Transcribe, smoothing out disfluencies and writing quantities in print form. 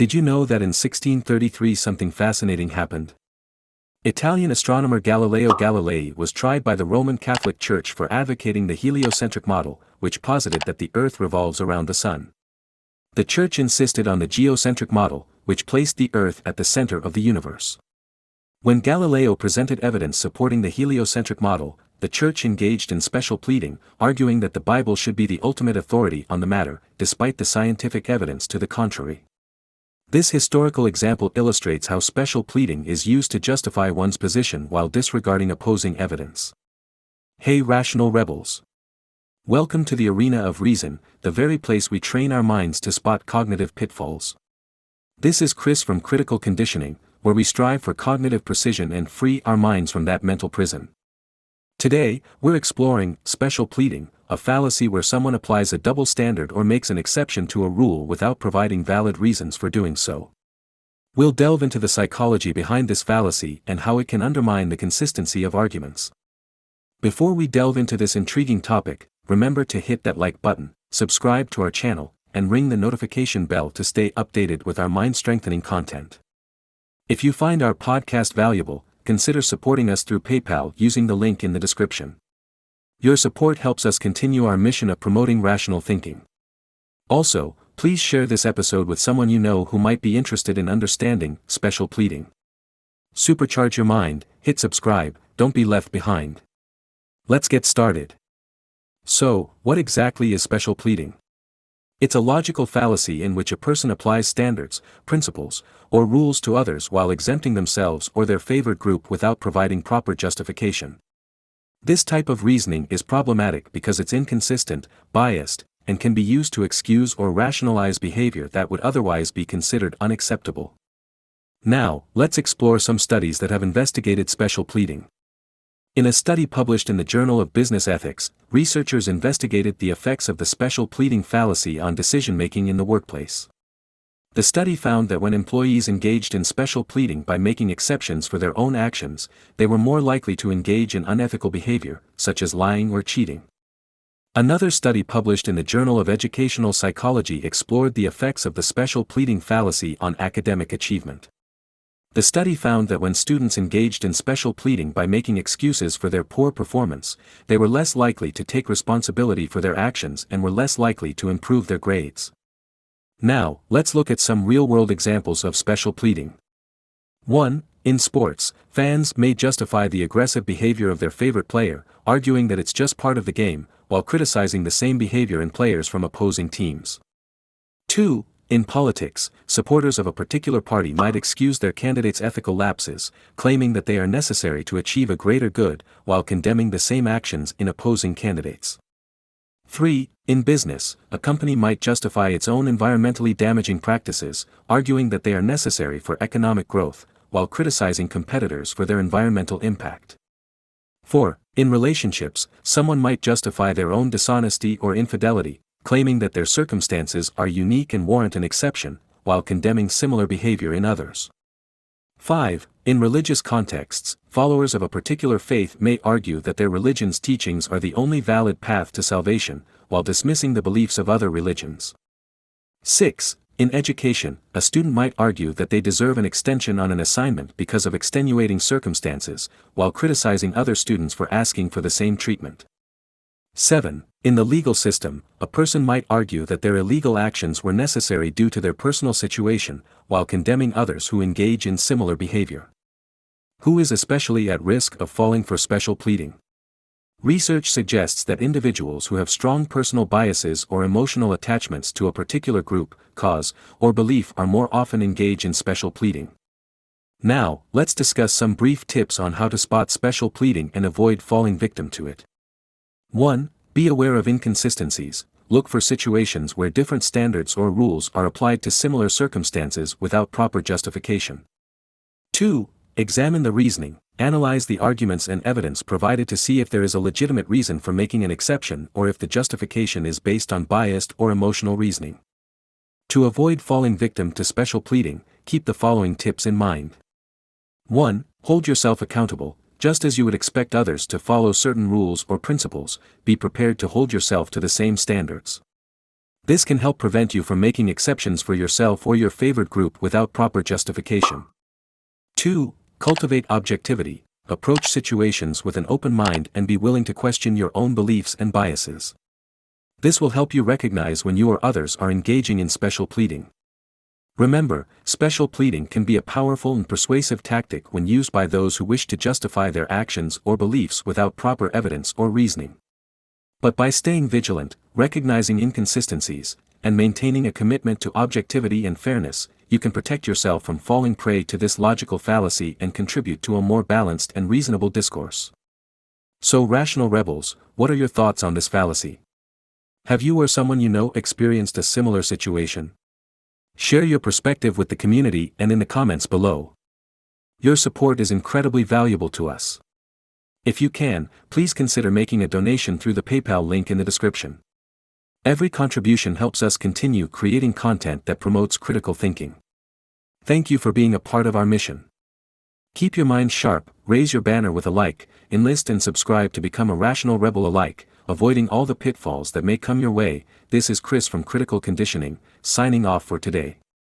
Did you know that in 1633 something fascinating happened? Italian astronomer Galileo Galilei was tried by the Roman Catholic Church for advocating the heliocentric model, which posited that the Earth revolves around the Sun. The Church insisted on the geocentric model, which placed the Earth at the center of the universe. When Galileo presented evidence supporting the heliocentric model, the Church engaged in special pleading, arguing that the Bible should be the ultimate authority on the matter, despite the scientific evidence to the contrary. This historical example illustrates how special pleading is used to justify one's position while disregarding opposing evidence. Hey rational rebels! Welcome to the arena of reason, the very place we train our minds to spot cognitive pitfalls. This is Chris from Critical Conditioning, where we strive for cognitive precision and free our minds from that mental prison. Today, we're exploring special pleading, a fallacy where someone applies a double standard or makes an exception to a rule without providing valid reasons for doing so. We'll delve into the psychology behind this fallacy and how it can undermine the consistency of arguments. Before we delve into this intriguing topic, remember to hit that like button, subscribe to our channel, and ring the notification bell to stay updated with our mind-strengthening content. If you find our podcast valuable, consider supporting us through PayPal using the link in the description. Your support helps us continue our mission of promoting rational thinking. Also, please share this episode with someone you know who might be interested in understanding special pleading. Supercharge your mind, hit subscribe, don't be left behind. Let's get started. So, what exactly is special pleading? It's a logical fallacy in which a person applies standards, principles, or rules to others while exempting themselves or their favored group without providing proper justification. This type of reasoning is problematic because it's inconsistent, biased, and can be used to excuse or rationalize behavior that would otherwise be considered unacceptable. Now, let's explore some studies that have investigated special pleading. In a study published in the Journal of Business Ethics, researchers investigated the effects of the special pleading fallacy on decision-making in the workplace. The study found that when employees engaged in special pleading by making exceptions for their own actions, they were more likely to engage in unethical behavior, such as lying or cheating. Another study published in the Journal of Educational Psychology explored the effects of the special pleading fallacy on academic achievement. The study found that when students engaged in special pleading by making excuses for their poor performance, they were less likely to take responsibility for their actions and were less likely to improve their grades. Now, let's look at some real-world examples of special pleading. 1. In sports, fans may justify the aggressive behavior of their favorite player, arguing that it's just part of the game, while criticizing the same behavior in players from opposing teams. 2. In politics, supporters of a particular party might excuse their candidate's ethical lapses, claiming that they are necessary to achieve a greater good, while condemning the same actions in opposing candidates. 3. In business, a company might justify its own environmentally damaging practices, arguing that they are necessary for economic growth, while criticizing competitors for their environmental impact. 4. In relationships, someone might justify their own dishonesty or infidelity, claiming that their circumstances are unique and warrant an exception, while condemning similar behavior in others. 5. In religious contexts, followers of a particular faith may argue that their religion's teachings are the only valid path to salvation, while dismissing the beliefs of other religions. 6. In education, a student might argue that they deserve an extension on an assignment because of extenuating circumstances, while criticizing other students for asking for the same treatment. 7. In the legal system, a person might argue that their illegal actions were necessary due to their personal situation, while condemning others who engage in similar behavior. Who is especially at risk of falling for special pleading? Research suggests that individuals who have strong personal biases or emotional attachments to a particular group, cause, or belief are more often engaged in special pleading. Now, let's discuss some brief tips on how to spot special pleading and avoid falling victim to it. 1. Be aware of inconsistencies. Look for situations where different standards or rules are applied to similar circumstances without proper justification. 2. Examine the reasoning. Analyze the arguments and evidence provided to see if there is a legitimate reason for making an exception or if the justification is based on biased or emotional reasoning. To avoid falling victim to special pleading, keep the following tips in mind. 1. Hold yourself accountable. Just as you would expect others to follow certain rules or principles, be prepared to hold yourself to the same standards. This can help prevent you from making exceptions for yourself or your favored group without proper justification. 2. Cultivate objectivity. Approach situations with an open mind and be willing to question your own beliefs and biases. This will help you recognize when you or others are engaging in special pleading. Remember, special pleading can be a powerful and persuasive tactic when used by those who wish to justify their actions or beliefs without proper evidence or reasoning. But by staying vigilant, recognizing inconsistencies, and maintaining a commitment to objectivity and fairness, you can protect yourself from falling prey to this logical fallacy and contribute to a more balanced and reasonable discourse. So, rational rebels, what are your thoughts on this fallacy? Have you or someone you know experienced a similar situation? Share your perspective with the community and in the comments below. Your support is incredibly valuable to us. If you can, please consider making a donation through the PayPal link in the description. Every contribution helps us continue creating content that promotes critical thinking. Thank you for being a part of our mission. Keep your mind sharp, raise your banner with a like, enlist and subscribe to become a rational rebel alike, avoiding all the pitfalls that may come your way. This is Chris from Critical Conditioning, signing off for today.